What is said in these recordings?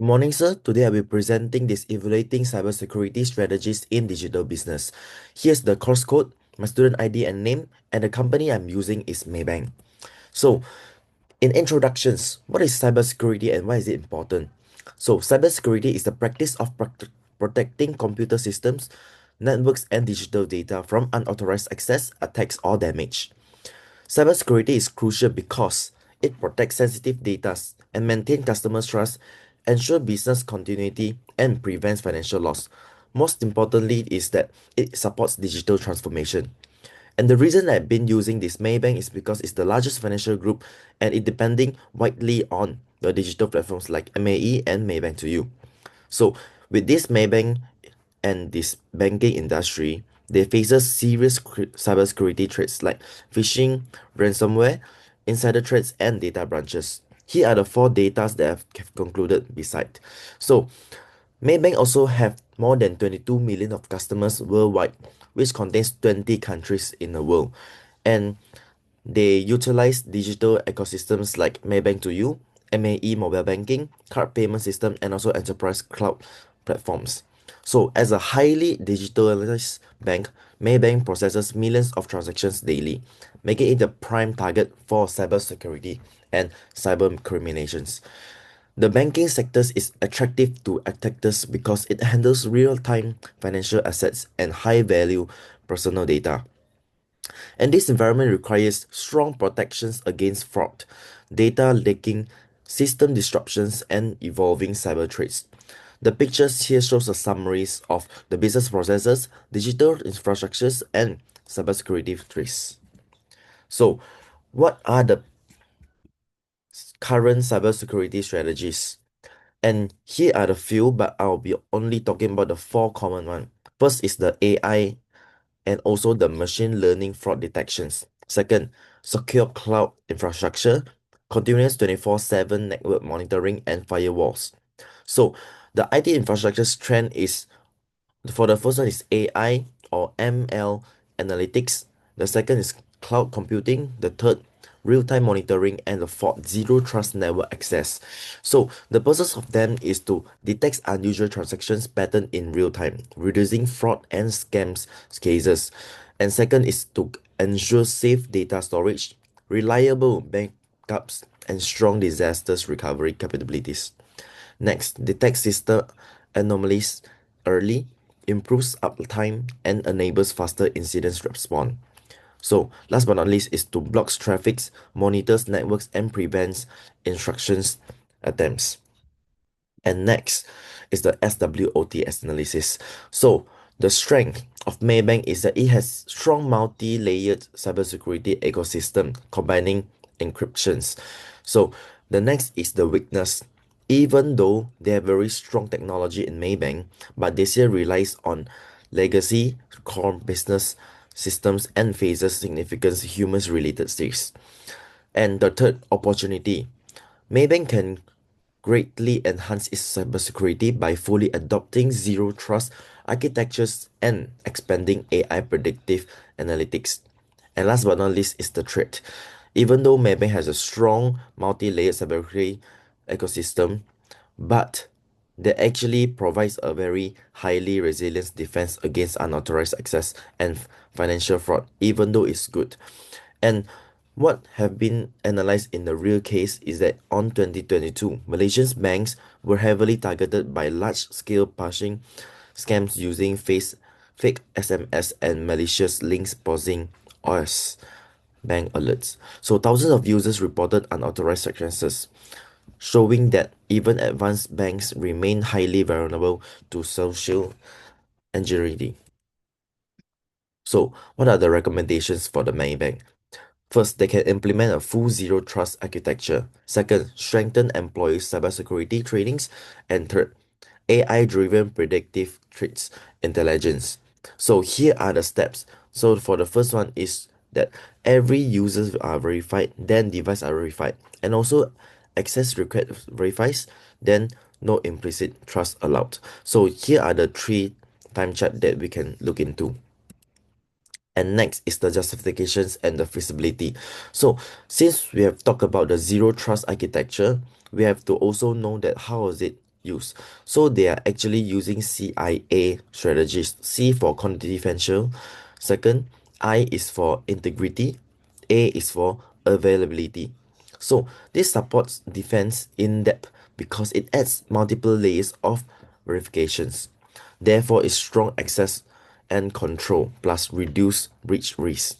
Good morning, sir. Today I'll be presenting this evaluating cybersecurity strategies in digital business. Here's the course code, my student ID and name, and the company I'm using is Maybank. So, in introductions, what is cybersecurity and why is it important? So, cybersecurity is the practice of protecting computer systems, networks, and digital data from unauthorized access, attacks, or damage. Cybersecurity is crucial because it protects sensitive data and maintains customer trust, ensures business continuity, and prevents financial loss. Most importantly is that it supports digital transformation. And the reason I've been using this Maybank is because it's the largest financial group and it depending widely on the digital platforms like MAE and Maybank to you. So with this Maybank and this banking industry, they faces serious cybersecurity threats like phishing, ransomware, insider threats, and data breaches. Here are the four data that have concluded beside. So Maybank also have more than 22 million of customers worldwide, which contains 20 countries in the world. And they utilize digital ecosystems like Maybank to You, MAE mobile banking, card payment system, and also enterprise cloud platforms. So, as a highly digitalized bank, Maybank processes millions of transactions daily, making it a prime target for cybersecurity and cyber criminations. The banking sector is attractive to attackers because it handles real-time financial assets and high-value personal data. And this environment requires strong protections against fraud, data leaking, system disruptions, and evolving cyber threats. The pictures here shows a summaries of the business processes, digital infrastructures, and cybersecurity threats. So, what are the current cybersecurity strategies? And here are the few, but I'll be only talking about the four common ones. First is the AI and also the machine learning fraud detections. Second, secure cloud infrastructure, continuous 24/7 network monitoring, and firewalls. So the IT infrastructure trend is for the first one is AI or ML analytics. The second is cloud computing. The third, real-time monitoring, and the fourth, zero trust network access. So the purpose of them is to detect unusual transactions pattern in real time, reducing fraud and scams cases. And second is to ensure safe data storage, reliable backups, and strong disasters recovery capabilities. Next, detect system anomalies early, improves uptime, and enables faster incident response. So, last but not least is to blocks traffics, monitors networks, and prevents instructions attempts. And next is the SWOT analysis. So, the strength of Maybank is that it has strong multi-layered cybersecurity ecosystem combining encryptions. So, the next is the weakness. Even though they have very strong technology in Maybank, but they still relies on legacy core business systems and faces significant humans-related risks. And the third opportunity, Maybank can greatly enhance its cybersecurity by fully adopting zero trust architectures and expanding AI predictive analytics. And last but not least is the threat. Even though Maybank has a strong multi-layered cybersecurity ecosystem, but that actually provides a very highly resilient defense against unauthorized access and financial fraud, even though it's good. And what have been analyzed in the real case is that on 2022, Malaysia's banks were heavily targeted by large-scale phishing scams using fake SMS and malicious links posing as bank alerts. So thousands of users reported unauthorized accesses, showing that even advanced banks remain highly vulnerable to social engineering. So, what are the recommendations for the Maybank? First, they can implement a full zero trust architecture. Second, strengthen employee cybersecurity trainings. And third, AI-driven predictive threats intelligence. So here are the steps. So for the first one is that every users are verified, then device are verified, and also access request verifies, then no implicit trust allowed. So here are the three time chart that we can look into. And next is the justifications and the feasibility. So since we have talked about the zero trust architecture, we have to also know that how is it use. So they are actually using CIA strategies. C for confidential. Second, I is for integrity. A is for availability. So this supports defense in depth because it adds multiple layers of verifications. Therefore, it's strong access and control plus reduce breach risk.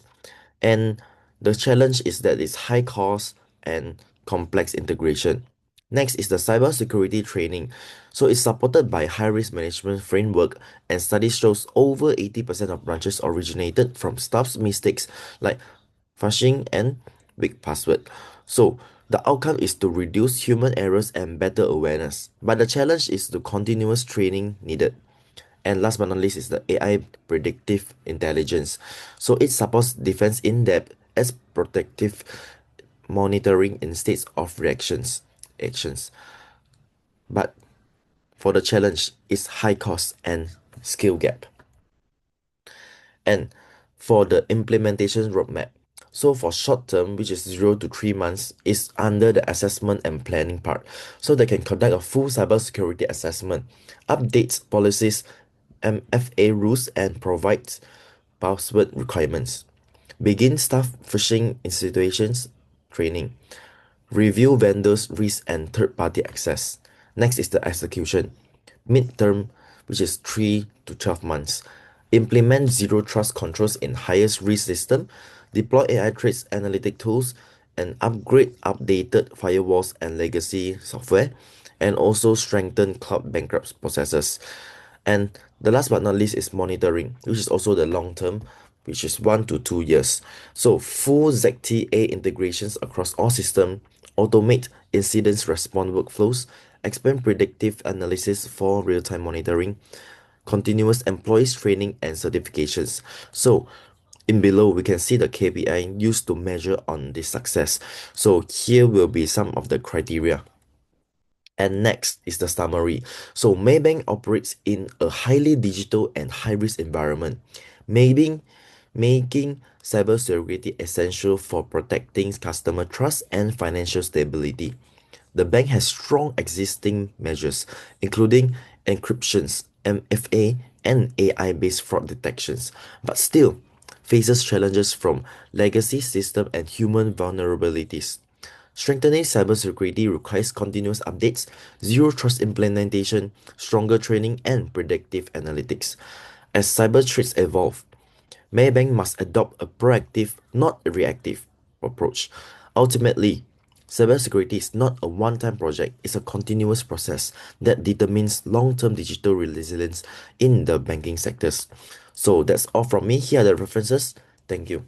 And the challenge is that it's high cost and complex integration. Next is the cybersecurity training. So it's supported by high risk management framework, and studies shows over 80% of branches originated from staff's mistakes like phishing and weak password. So the outcome is to reduce human errors and better awareness. But the challenge is the continuous training needed. And last but not least is the AI predictive intelligence. So it supports defense in depth as protective monitoring instead of actions. But for the challenge is high cost and skill gap. And for the implementation roadmap, so for short term, which is 0 to 3 months, is under the assessment and planning part. So they can conduct a full cybersecurity assessment, updates policies, MFA rules, and provides password requirements. Begin staff phishing in situations training. Review vendors' risk and third-party access. Next is the execution. Midterm, which is 3 to 12 months. Implement zero trust controls in highest risk system. Deploy AI trace analytic tools and upgrade updated firewalls and legacy software. And also strengthen cloud bankrupt processes. And the last but not least is monitoring, which is also the long term, which is 1 to 2 years. So full ZTA integrations across all systems, automate incidents response workflows, expand predictive analysis for real-time monitoring, continuous employees training and certifications. So in below, we can see the KPI used to measure on this success. So here will be some of the criteria. And next is the summary. So Maybank operates in a highly digital and high-risk environment, making, making cybersecurity essential for protecting customer trust and financial stability. The bank has strong existing measures, including encryptions, MFA, and AI-based fraud detections, but still faces challenges from legacy system and human vulnerabilities. Strengthening cybersecurity requires continuous updates, zero trust implementation, stronger training, and predictive analytics. As cyber threats evolve, Maybank must adopt a proactive, not a reactive approach. Ultimately, cybersecurity is not a one-time project, it's a continuous process that determines long-term digital resilience in the banking sectors. So that's all from me. Here are the references. Thank you.